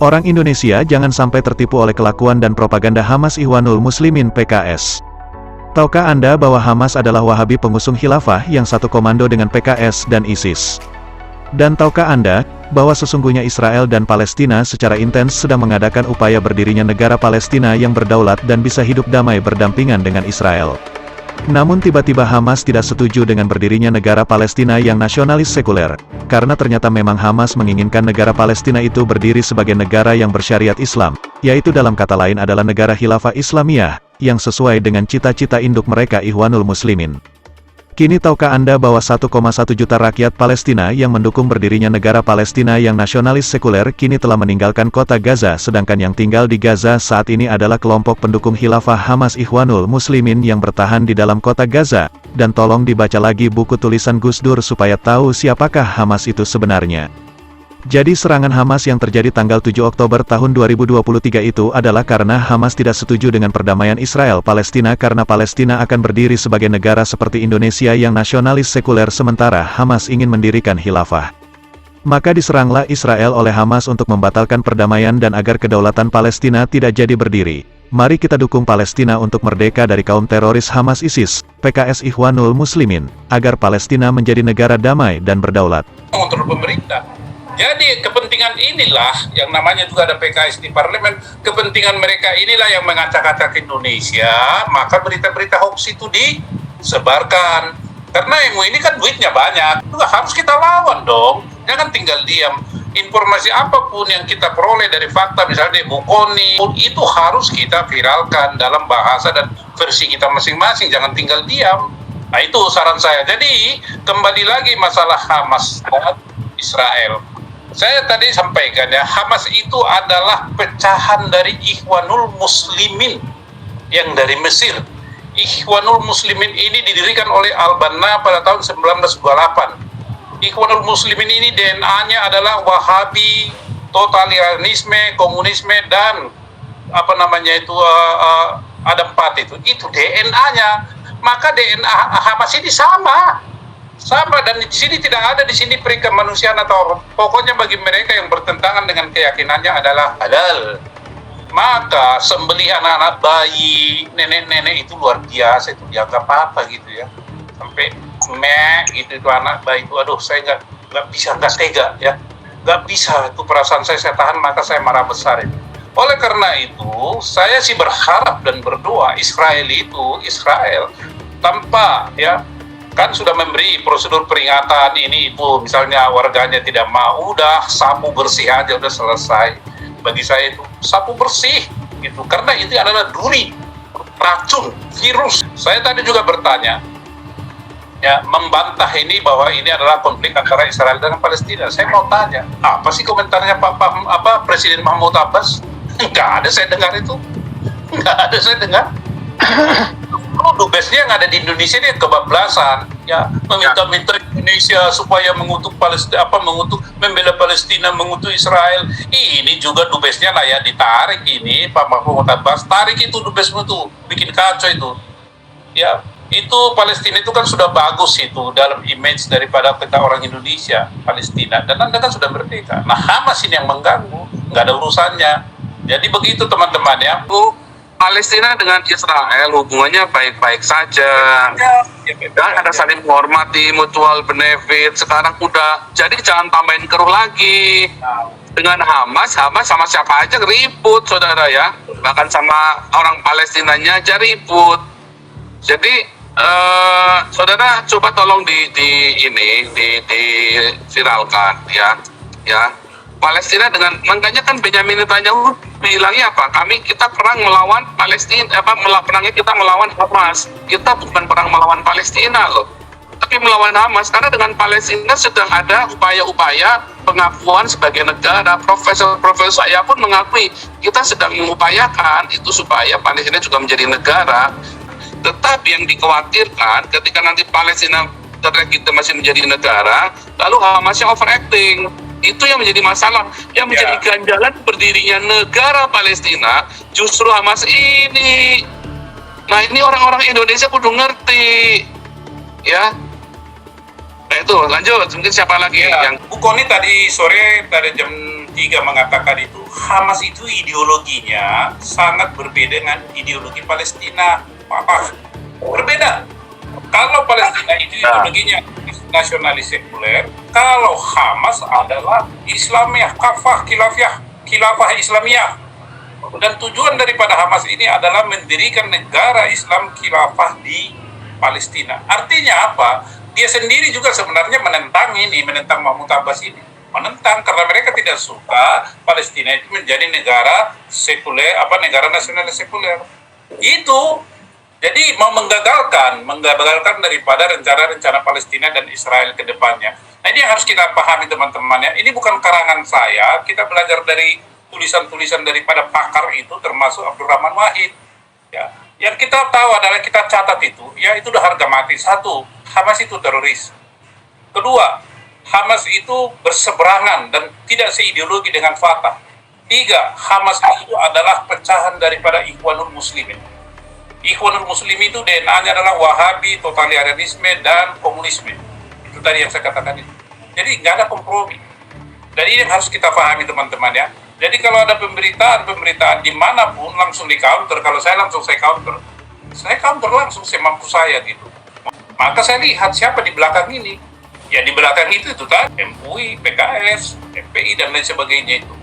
Orang Indonesia jangan sampai tertipu oleh kelakuan dan propaganda Hamas Ikhwanul Muslimin PKS. Tahukah Anda bahwa Hamas adalah Wahabi pengusung khilafah yang satu komando dengan PKS dan ISIS? Dan tahukah Anda, bahwa sesungguhnya Israel dan Palestina secara intens sedang mengadakan upaya berdirinya negara Palestina yang berdaulat dan bisa hidup damai berdampingan dengan Israel. Namun tiba-tiba Hamas tidak setuju dengan berdirinya negara Palestina yang nasionalis sekuler, karena ternyata memang Hamas menginginkan negara Palestina itu berdiri sebagai negara yang bersyariat Islam, yaitu dalam kata lain adalah negara khilafah Islamiyah, yang sesuai dengan cita-cita induk mereka Ikhwanul Muslimin. Kini tahukah Anda bahwa 1,1 juta rakyat Palestina yang mendukung berdirinya negara Palestina yang nasionalis sekuler kini telah meninggalkan kota Gaza, sedangkan yang tinggal di Gaza saat ini adalah kelompok pendukung khilafah Hamas Ikhwanul Muslimin yang bertahan di dalam kota Gaza, dan tolong dibaca lagi buku tulisan Gus Dur supaya tahu siapakah Hamas itu sebenarnya. Jadi serangan Hamas yang terjadi tanggal 7 Oktober tahun 2023 itu adalah karena Hamas tidak setuju dengan perdamaian Israel-Palestina karena Palestina akan berdiri sebagai negara seperti Indonesia yang nasionalis sekuler sementara Hamas ingin mendirikan khilafah. Maka diseranglah Israel oleh Hamas untuk membatalkan perdamaian dan agar kedaulatan Palestina tidak jadi berdiri. Mari kita dukung Palestina untuk merdeka dari kaum teroris Hamas ISIS, PKS Ikhwanul Muslimin, agar Palestina menjadi negara damai dan berdaulat. Kontrol pemerintah. Jadi kepentingan inilah yang namanya juga ada PKS di parlemen, kepentingan mereka inilah yang mengacak-acak Indonesia, maka berita-berita hoax itu disebarkan. Karena yang ini kan duitnya banyak, juga harus kita lawan dong, jangan tinggal diam. Informasi apapun yang kita peroleh dari fakta, misalnya Bu Koni, itu harus kita viralkan dalam bahasa dan versi kita masing-masing, jangan tinggal diam. Nah itu saran saya. Jadi kembali lagi masalah Hamas dan Israel. Saya tadi sampaikan ya, Hamas itu adalah pecahan dari Ikhwanul Muslimin yang dari Mesir. Ikhwanul Muslimin ini didirikan oleh Al-Banna pada tahun 1928. Ikhwanul Muslimin ini DNA-nya adalah Wahabi, totalitarianisme, komunisme, dan ada 4 itu DNA-nya. Maka DNA Hamas ini sama, dan di sini tidak ada di sini perikemanusiaan atau pokoknya bagi mereka yang bertentangan dengan keyakinannya adalah halal. Maka sembelih anak-anak bayi, nenek-nenek itu luar biasa, itu dianggap apa gitu ya, sampai gitu itu anak bayi itu, aduh saya nggak bisa, nggak tega ya, nggak bisa, itu perasaan saya tahan, maka saya marah besar ini. Oleh karena itu saya sih berharap dan berdoa Israel tanpa ya, kan sudah memberi prosedur peringatan ini itu, misalnya warganya tidak mau, udah sapu bersih aja, udah selesai. Bagi saya itu sapu bersih gitu, karena itu adalah duri, racun, virus. Saya tadi juga bertanya ya, membantah ini bahwa ini adalah konflik antara Israel dan Palestina. Saya mau tanya, apa sih komentarnya Presiden Mahmud Abbas? Nggak ada saya dengar itu, nggak ada saya dengar. Dubesnya yang ada di Indonesia ini kebablasan ya, meminta-minta Indonesia supaya mengutuk Palestina, membela Palestina, mengutuk Israel. Ini juga dubesnya lah ya, ditarik ini Pak Mahmud Abbas, tarik itu dubesmu tuh, bikin kacau itu ya. Itu Palestina itu kan sudah bagus itu dalam image daripada kita orang Indonesia, Palestina, dan Anda kan sudah merdeka. Nah Hamas ini yang mengganggu, nggak ada urusannya. Jadi begitu teman-teman ya. Palestina dengan Israel hubungannya baik-baik saja, dan ada saling menghormati, mutual benefit. Sekarang udah, jadi jangan tambahin keruh lagi. Dengan Hamas sama siapa aja ribut, saudara ya, bahkan sama orang Palestinanya aja ribut. Jadi saudara coba tolong diviralkan ya. Palestina dengan, makanya kan Benyamin Netanyahu bilangnya apa? Kita perang melawan Palestina, perangnya kita melawan Hamas. Kita bukan perang melawan Palestina loh, tapi melawan Hamas, karena dengan Palestina sedang ada upaya-upaya pengakuan sebagai negara. Profesor saya pun mengakui kita sedang mengupayakan itu supaya Palestina juga menjadi negara. Tetapi yang dikhawatirkan ketika nanti Palestina terlegitimasi menjadi negara, lalu Hamasnya overacting. Itu yang menjadi masalah, yang menjadi ganjalan berdirinya negara Palestina justru Hamas ini. Nah ini orang-orang Indonesia kudu ngerti ya. Nah itu lanjut, mungkin siapa lagi yang Bu Koni tadi sore pada jam 3 mengatakan itu Hamas itu ideologinya sangat berbeda dengan ideologi Palestina. Apa? Berbeda. Kalau Palestina itu ideologinya nasionalis sekuler, kalau Hamas adalah Islamiyah, khilafah Islamiyah. Dan tujuan daripada Hamas ini adalah mendirikan negara Islam khilafah di Palestina. Artinya apa? Dia sendiri juga sebenarnya menentang Mahmud Abbas ini. Menentang karena mereka tidak suka Palestina itu menjadi negara sekuler, negara nasionalis sekuler. Itu jadi mau menggagalkan daripada rencana-rencana Palestina dan Israel ke depannya. Nah, ini yang harus kita pahami teman-teman ya. Ini bukan karangan saya, kita belajar dari tulisan-tulisan daripada pakar itu termasuk Abdurrahman Wahid. Ya. Yang kita tahu adalah kita catat itu, ya itu udah harga mati. 1, Hamas itu teroris. 2, Hamas itu berseberangan dan tidak seideologi dengan Fatah. 3, Hamas itu adalah pecahan daripada Ikhwanul Muslimin. Ikhwanul Muslimin itu DNA-nya adalah Wahabi, totalitarianisme, dan komunisme. Itu tadi yang saya katakan itu. Jadi nggak ada kompromi. Dan ini yang harus kita pahami teman-teman ya. Jadi kalau ada pemberitaan dimanapun langsung di counter. Kalau saya counter. Saya counter langsung semampu saya gitu. Maka saya lihat siapa di belakang ini. Ya di belakang itu tadi MUI, PKS, FPI dan lain sebagainya itu.